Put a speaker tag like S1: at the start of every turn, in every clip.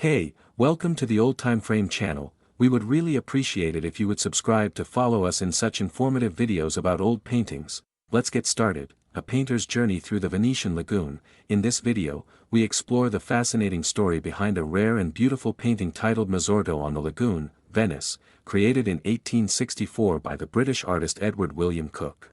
S1: Hey, welcome to the Old Time Frame channel. We would really appreciate it if you would subscribe to follow us in such informative videos about old paintings. Let's get started. A painter's journey through the Venetian Lagoon. In this video, we explore the fascinating story behind a rare and beautiful painting titled Mazzorto on the Lagoon, Venice, created in 1864 by the British artist Edward William Cooke.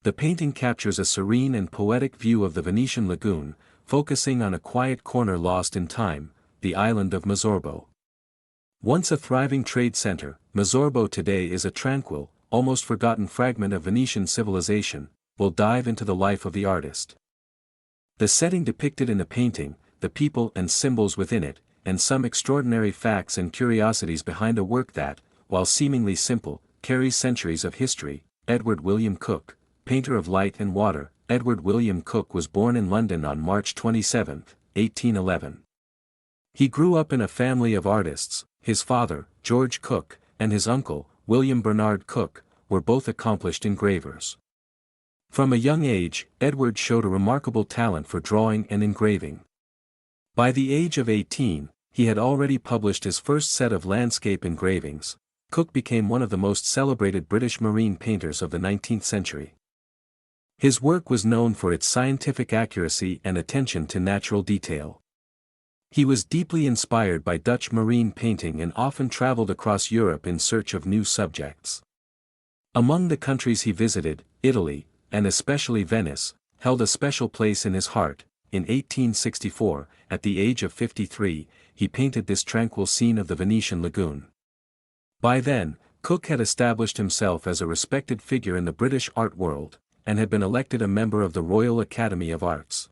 S1: The painting captures a serene and poetic view of the Venetian lagoon, focusing on a quiet corner lost in time, the island of Mazzorbo. Once a thriving trade center, Mazzorbo today is a tranquil, almost forgotten fragment of Venetian civilization. We'll dive into the life of the artist. The setting depicted in the painting, the people and symbols within it, and some extraordinary facts and curiosities behind a work that, while seemingly simple, carries centuries of history. Edward William Cooke, painter of light and water. Edward William Cooke was born in London on March 27, 1811. He grew up in a family of artists. His father, George Cooke, and his uncle, William Bernard Cooke, were both accomplished engravers. From a young age, Edward showed a remarkable talent for drawing and engraving. By the age of 18, he had already published his first set of landscape engravings. Cooke became one of the most celebrated British marine painters of the 19th century. His work was known for its scientific accuracy and attention to natural detail. He was deeply inspired by Dutch marine painting and often traveled across Europe in search of new subjects. Among the countries he visited, Italy, and especially Venice, held a special place in his heart. In 1864, at the age of 53, he painted this tranquil scene of the Venetian lagoon. By then, Cooke had established himself as a respected figure in the British art world, and had been elected a member of the Royal Academy of Arts.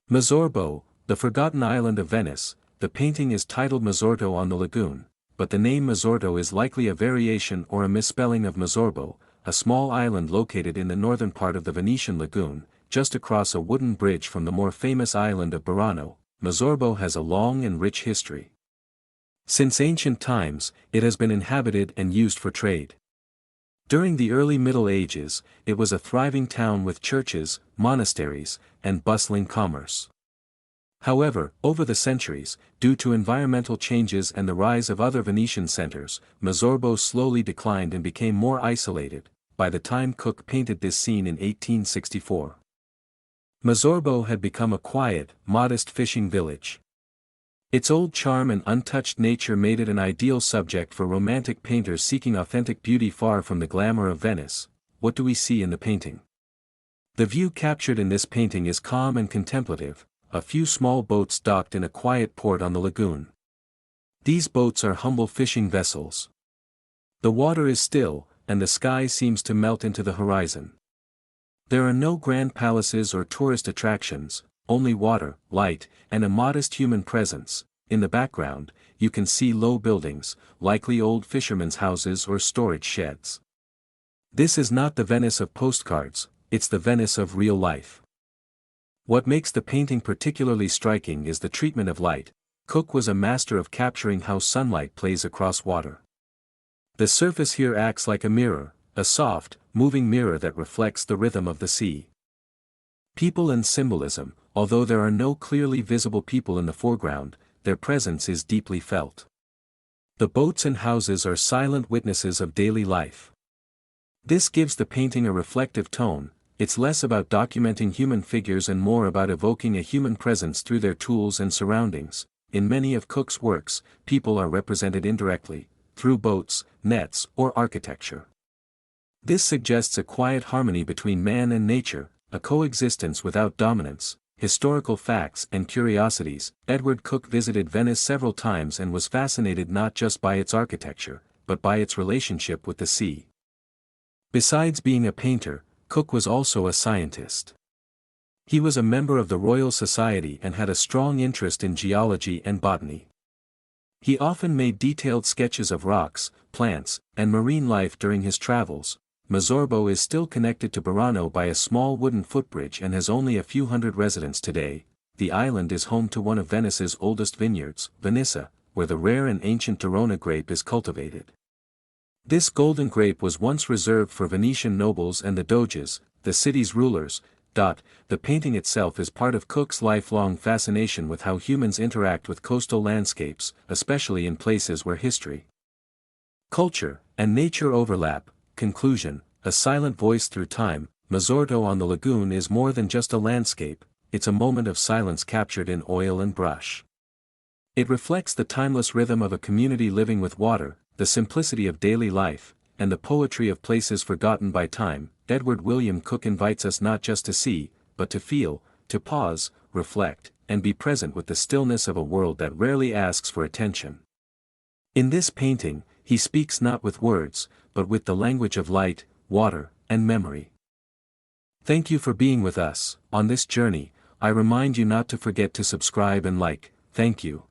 S1: Mazzorbo, the forgotten island of Venice. The painting is titled Mazzorto on the Lagoon, but the name Mazzorto is likely a variation or a misspelling of Mazzorbo, a small island located in the northern part of the Venetian lagoon, just across a wooden bridge from the more famous island of Burano. Mazzorbo has a long and rich history. Since ancient times, it has been inhabited and used for trade. During the early Middle Ages, it was a thriving town with churches, monasteries, and bustling commerce. However, over the centuries, due to environmental changes and the rise of other Venetian centers, Mazzorbo slowly declined and became more isolated. By the time Cooke painted this scene in 1864, Mazzorbo had become a quiet, modest fishing village. Its old charm and untouched nature made it an ideal subject for romantic painters seeking authentic beauty far from the glamour of Venice. What do we see in the painting? The view captured in this painting is calm and contemplative. A few small boats docked in a quiet port on the lagoon. These boats are humble fishing vessels. The water is still, and the sky seems to melt into the horizon. There are no grand palaces or tourist attractions, only water, light, and a modest human presence. In the background, you can see low buildings, likely old fishermen's houses or storage sheds. This is not the Venice of postcards, it's the Venice of real life. What makes the painting particularly striking is the treatment of light. Cooke was a master of capturing how sunlight plays across water. The surface here acts like a mirror, a soft, moving mirror that reflects the rhythm of the sea. People and symbolism. Although there are no clearly visible people in the foreground, their presence is deeply felt. The boats and houses are silent witnesses of daily life. This gives the painting a reflective tone. It's less about documenting human figures and more about evoking a human presence through their tools and surroundings. In many of Cooke's works, people are represented indirectly, through boats, nets, or architecture. This suggests a quiet harmony between man and nature, a coexistence without dominance. Historical facts and curiosities. Edward Cooke visited Venice several times and was fascinated not just by its architecture, but by its relationship with the sea. Besides being a painter, Cooke was also a scientist. He was a member of the Royal Society and had a strong interest in geology and botany. He often made detailed sketches of rocks, plants, and marine life during his travels. Mazzorbo is still connected to Burano by a small wooden footbridge and has only a few hundred residents today. The island is home to one of Venice's oldest vineyards, Venice, where the rare and ancient Torrona grape is cultivated. This golden grape was once reserved for Venetian nobles and the doges, the city's rulers. The painting itself is part of Cooke's lifelong fascination with how humans interact with coastal landscapes, especially in places where history, culture, and nature overlap. Conclusion: a silent voice through time. Mazzorto on the Lagoon is more than just a landscape, it's a moment of silence captured in oil and brush. It reflects the timeless rhythm of a community living with water, the simplicity of daily life, and the poetry of places forgotten by time. Edward William Cooke invites us not just to see, but to feel, to pause, reflect, and be present with the stillness of a world that rarely asks for attention. In this painting, he speaks not with words, but with the language of light, water, and memory. Thank you for being with us. On this journey, I remind you not to forget to subscribe and like. Thank you.